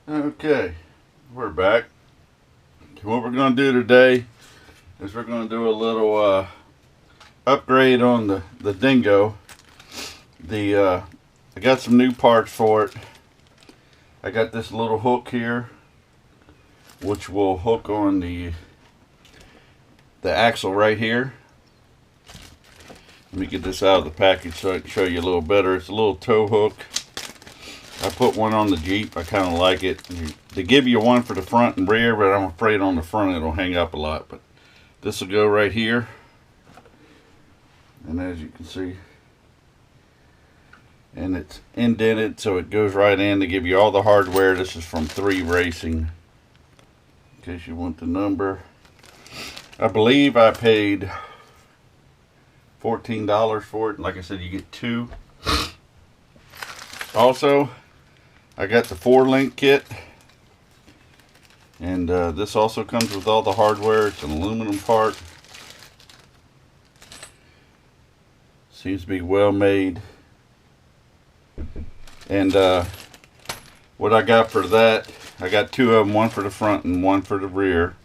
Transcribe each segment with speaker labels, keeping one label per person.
Speaker 1: Okay, we're back. What we're going to do today is we're going to do a little upgrade on the dingo. I got some new parts for it. I got this little hook here, which will hook on the axle right here. Let me get this out of the package so I can show you a little better. It's a little tow hook. I put one on the Jeep. I kind of like it. They give you one for the front and rear, but I'm afraid on the front it'll hang up a lot. But this will go right here. And as you can see, and it's indented so it goes right in. They give you all the hardware. This is from 3 Racing, in case you want the number. I believe I paid $14 for it. Like I said, you get 2. Also, I got the 4-link kit, and this also comes with all the hardware. It's an aluminum part. Seems to be well made. And what I got for that, I got 2 of them, one for the front and one for the rear.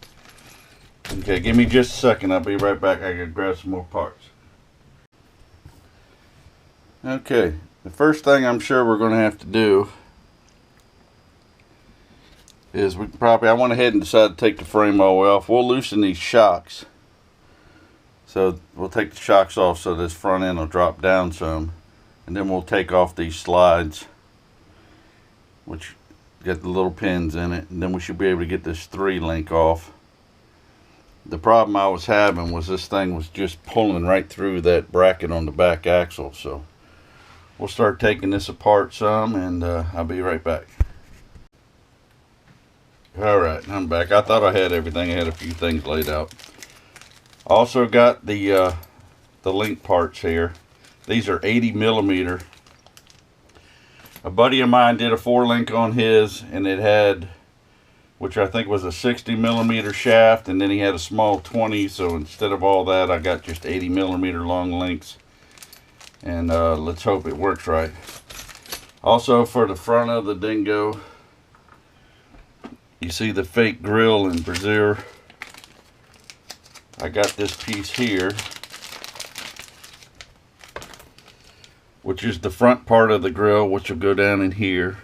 Speaker 1: Okay, give me just a second. I'll be right back. I gotta grab some more parts. Okay, the first thing I'm sure we're going to have to do is I went ahead and decided to take the frame all the way off. We'll loosen these shocks. So we'll take the shocks off so this front end will drop down some. And then we'll take off these slides, which got the little pins in it. And then we should be able to get this 3-link off. The problem I was having was this thing was just pulling right through that bracket on the back axle. So we'll start taking this apart some, and I'll be right back. Alright, I'm back. I thought I had everything. I had a few things laid out. Also got the link parts here. These are 80mm. A buddy of mine did a 4-link on his, and it had, which I think was a 60mm shaft, and then he had a small 20, so instead of all that I got just 80mm long links. And let's hope it works right. Also, for the front of the dingo, you see the fake grill and brassiere. I got this piece here, which is the front part of the grill, which will go down in here.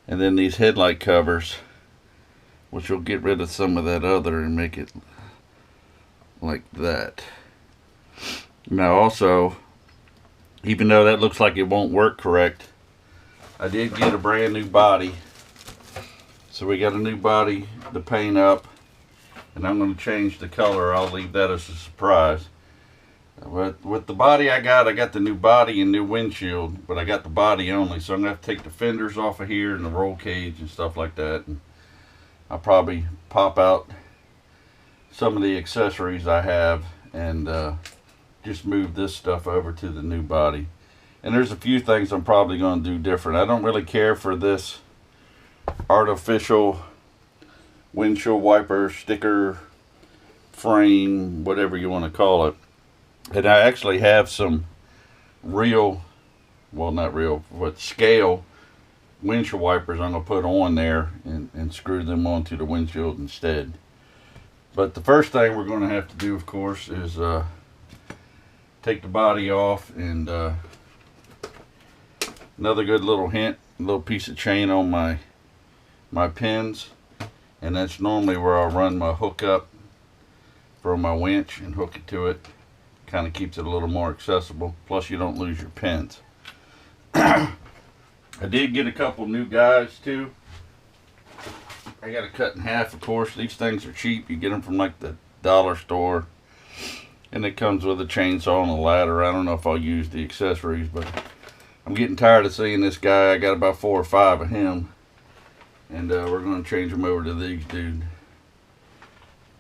Speaker 1: And then these headlight covers, which will get rid of some of that other and make it like that. Now also, even though that looks like it won't work correct, I did get a brand new body. So we got a new body to paint up, and I'm going to change the color. I'll leave that as a surprise. But with the body I got the new body and new windshield, but I got the body only. So I'm going to have to take the fenders off of here and the roll cage and stuff like that. And I'll probably pop out some of the accessories I have and just move this stuff over to the new body. And there's a few things I'm probably going to do different. I don't really care for this artificial windshield wiper sticker frame, whatever you want to call it. And I actually have some real, well not real, but scale windshield wipers I'm going to put on there and screw them onto the windshield instead. But the first thing we're going to have to do, of course, is take the body off. And another good little hint, a little piece of chain on my pins, and that's normally where I'll run my hook up from my winch and hook it to it. Kind of keeps it a little more accessible, plus you don't lose your pins. I did get a couple new guides too. I got it cut in half, of course. These things are cheap. You get them from like the dollar store, and it comes with a chainsaw and a ladder. I don't know if I'll use the accessories, but I'm getting tired of seeing this guy. I got about 4 or 5 of him, and we're going to change them over to these dude.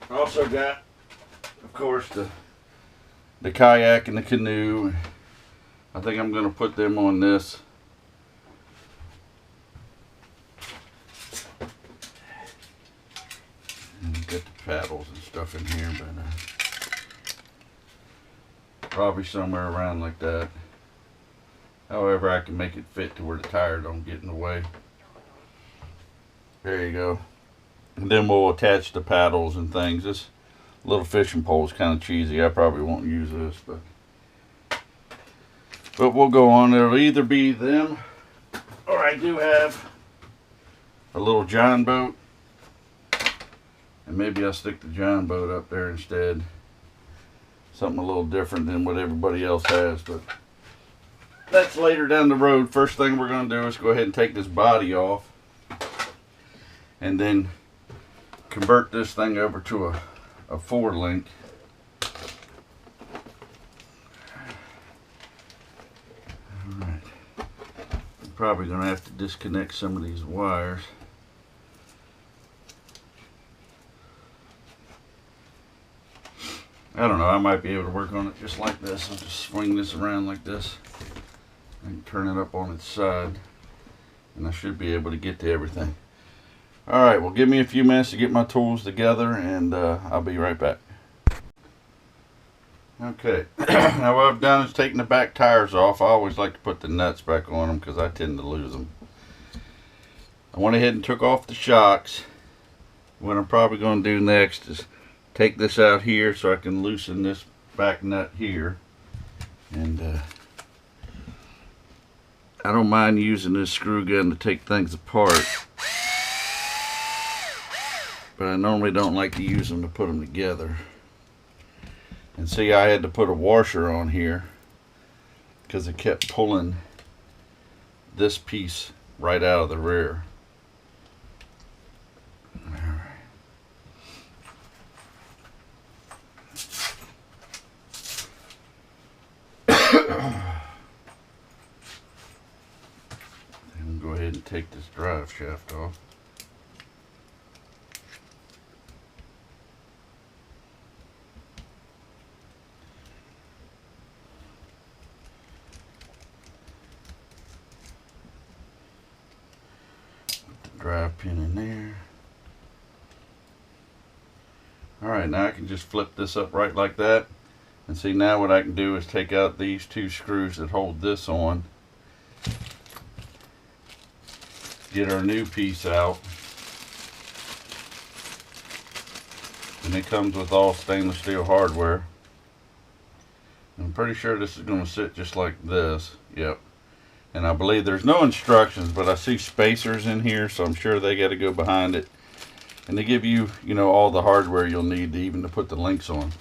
Speaker 1: Also got, of course, the kayak and the canoe. I think I'm going to put them on this. And get the paddles and stuff in here, but probably somewhere around like that. However, I can make it fit to where the tire don't get in the way. There you go. And then we'll attach the paddles and things. This little fishing pole is kind of cheesy. I probably won't use this, but we'll go on. It'll either be them, or I do have a little John boat, and maybe I'll stick the John boat up there instead. Something a little different than what everybody else has, but that's later down the road. First thing we're going to do is go ahead and take this body off, and then convert this thing over to a 4-link. Alright. I'm probably going to have to disconnect some of these wires. I don't know, I might be able to work on it just like this. I'll just swing this around like this and turn it up on its side, and I should be able to get to everything. Alright, well, give me a few minutes to get my tools together, and I'll be right back. Okay, now what I've done is taken the back tires off. I always like to put the nuts back on them because I tend to lose them. I went ahead and took off the shocks. What I'm probably going to do next is take this out here so I can loosen this back nut here. And I don't mind using this screw gun to take things apart, but I normally don't like to use them to put them together. And see, I had to put a washer on here because it kept pulling this piece right out of the rear. And go ahead and take this drive shaft off. Drive pin in there. Alright, now I can just flip this up right like that. And see, now what I can do is take out these two screws that hold this on. Get our new piece out. And it comes with all stainless steel hardware. I'm pretty sure this is going to sit just like this. Yep. And I believe there's no instructions, but I see spacers in here, so I'm sure they got to go behind it. And they give you, you know, all the hardware you'll need to even to put the links on.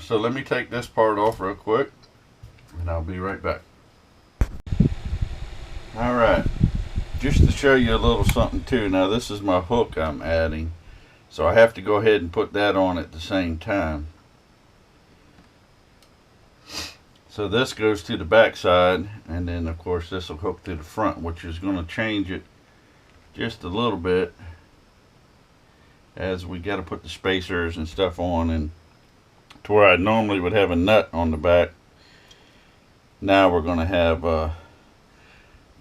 Speaker 1: So let me take this part off real quick, and I'll be right back. Alright, just to show you a little something too. Now this is my hook I'm adding, so I have to go ahead and put that on at the same time. So this goes to the back side, and then of course this will hook to the front, which is going to change it just a little bit as we got to put the spacers and stuff on, and to where I normally would have a nut on the back, now we're going to have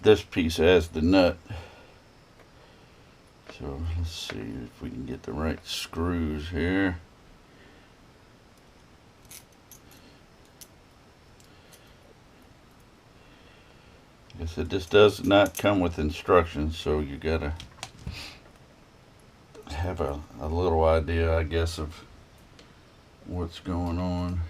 Speaker 1: this piece as the nut. So let's see if we can get the right screws here. Like I said, this does not come with instructions, so you gotta have a little idea, I guess, of what's going on.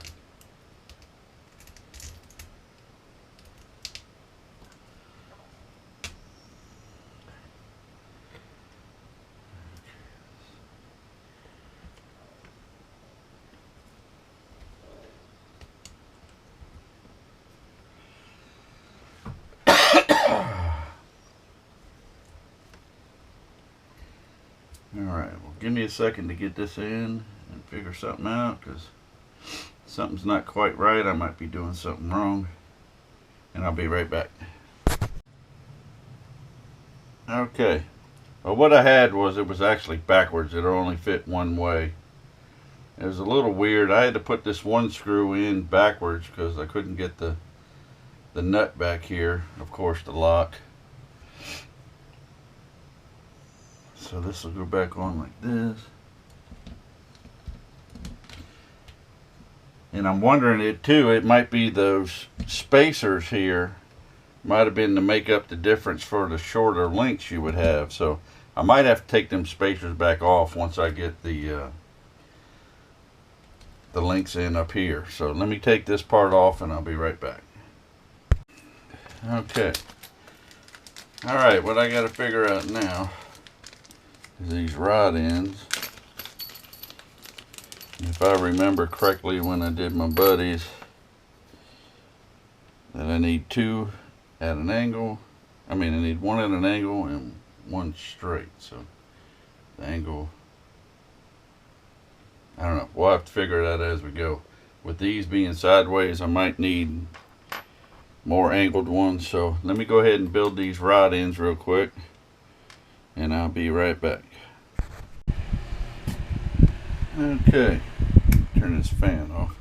Speaker 1: Alright, well, give me a second to get this in and figure something out, because something's not quite right. I might be doing something wrong, and I'll be right back. Okay, well, what I had was, it was actually backwards. It only fit one way. It was a little weird. I had to put this one screw in backwards because I couldn't get the nut back here, of course, the lock. So this will go back on like this. And I'm wondering it too, it might be those spacers here might have been to make up the difference for the shorter links you would have. So I might have to take them spacers back off once I get the links in up here. So let me take this part off and I'll be right back. Okay. Alright, what I got to figure out now is these rod ends. If I remember correctly when I did my buddies, that I need two at an angle. I need one at an angle and one straight. So the angle, I don't know. We'll have to figure it out as we go. With these being sideways, I might need more angled ones. So let me go ahead and build these rod ends real quick, and I'll be right back. Okay, turn this fan off.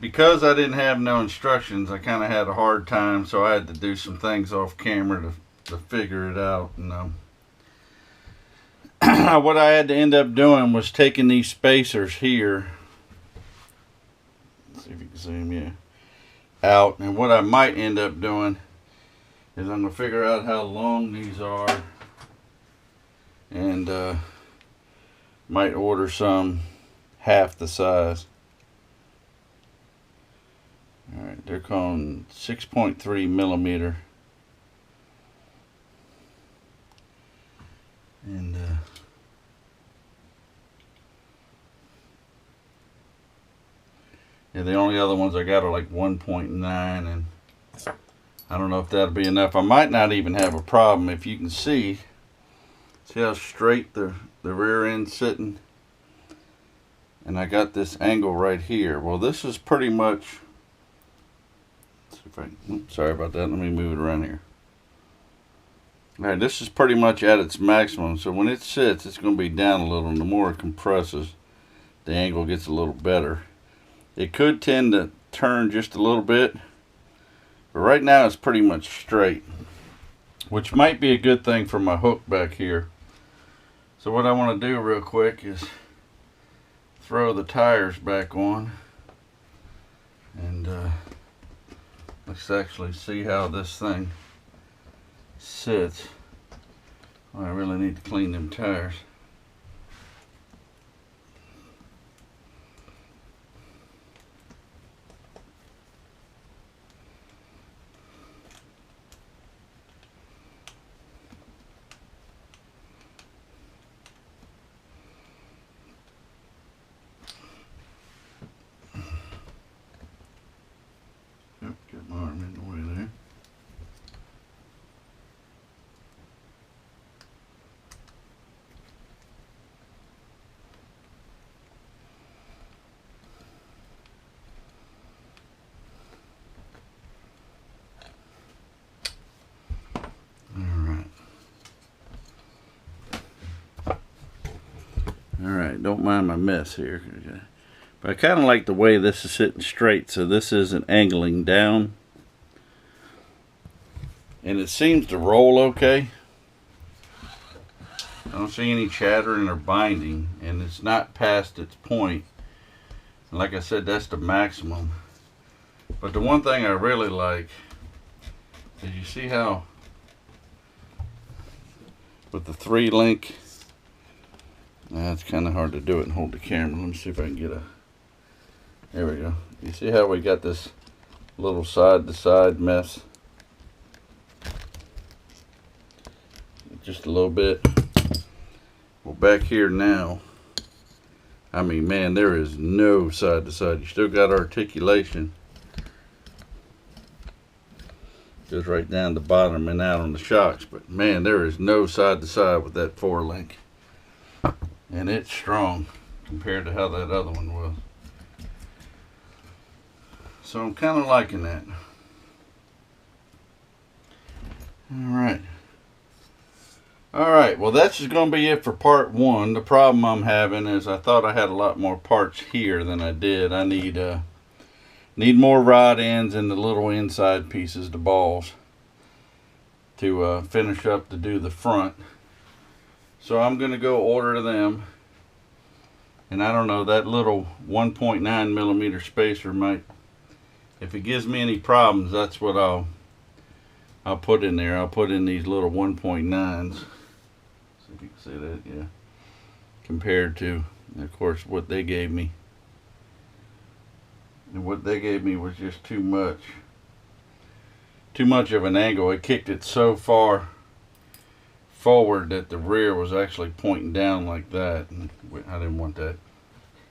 Speaker 1: Because I didn't have no instructions, I kind of had a hard time, so I had to do some things off camera to figure it out. And what I had to end up doing was taking these spacers here, let's see if you can see them, yeah, out. And what I might end up doing is I'm going to figure out how long these are, and might order some half the size. Alright, they're calling 6.3 millimeter. And yeah, the only other ones I got are like 1.9, and I don't know if that'll be enough. I might not even have a problem. If you can see how straight the rear end's sitting, and I got this angle right here. Well, this is pretty much, let's see if I, oops, sorry about that, let me move it around here. Alright, this is pretty much at its maximum, so when it sits, it's going to be down a little, and the more it compresses, the angle gets a little better. It could tend to turn just a little bit, but right now it's pretty much straight, which might be a good thing for my hook back here. So what I want to do real quick is throw the tires back on, and let's actually see how this thing sits. Oh, I really need to clean them tires. Get my arm in the way there. Alright, don't mind my mess here. But I kind of like the way this is sitting straight, so this isn't angling down. And it seems to roll okay. I don't see any chattering or binding, and it's not past its point. And like I said, that's the maximum. But the one thing I really like is, you see how with the 3-link, it's kind of hard to do it and hold the camera. Let me see if I can get a, there we go. You see how we got this little side-to-side mess? Just a little bit. Well, back here now, I mean, man, there is no side-to-side. You still got articulation. Goes right down the bottom and out on the shocks. But, man, there is no side-to-side with that 4-link. And it's strong compared to how that other one was. So I'm kind of liking that. Alright, well that's just going to be it for part 1. The problem I'm having is I thought I had a lot more parts here than I did. I need more rod ends and the little inside pieces, the balls, to finish up to do the front. So I'm going to go order them. And I don't know, that little 1.9 millimeter spacer might, if it gives me any problems, that's what I'll put in there. I'll put in these little 1.9s. if you can see that, yeah. Compared to, of course, what they gave me. And what they gave me was just too much. Too much of an angle. It kicked it so far forward that the rear was actually pointing down like that. And I didn't want that.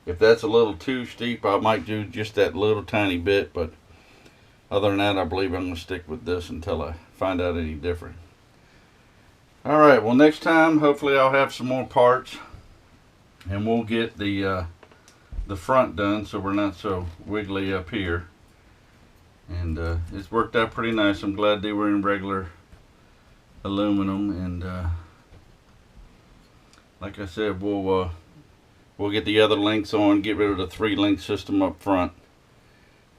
Speaker 1: If that's a little too steep, I might do just that little tiny bit, but other than that, I believe I'm going to stick with this until I find out any different. Alright, well, next time, hopefully I'll have some more parts, and we'll get the front done so we're not so wiggly up here. And it's worked out pretty nice. I'm glad they were in regular aluminum, and like I said, we'll get the other links on, get rid of the 3-link system up front,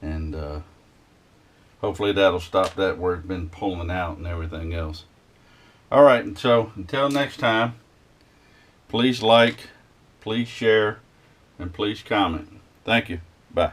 Speaker 1: and hopefully that'll stop that where it's been pulling out and everything else. Alright, and so until next time, please like, please share, and please comment. Thank you. Bye.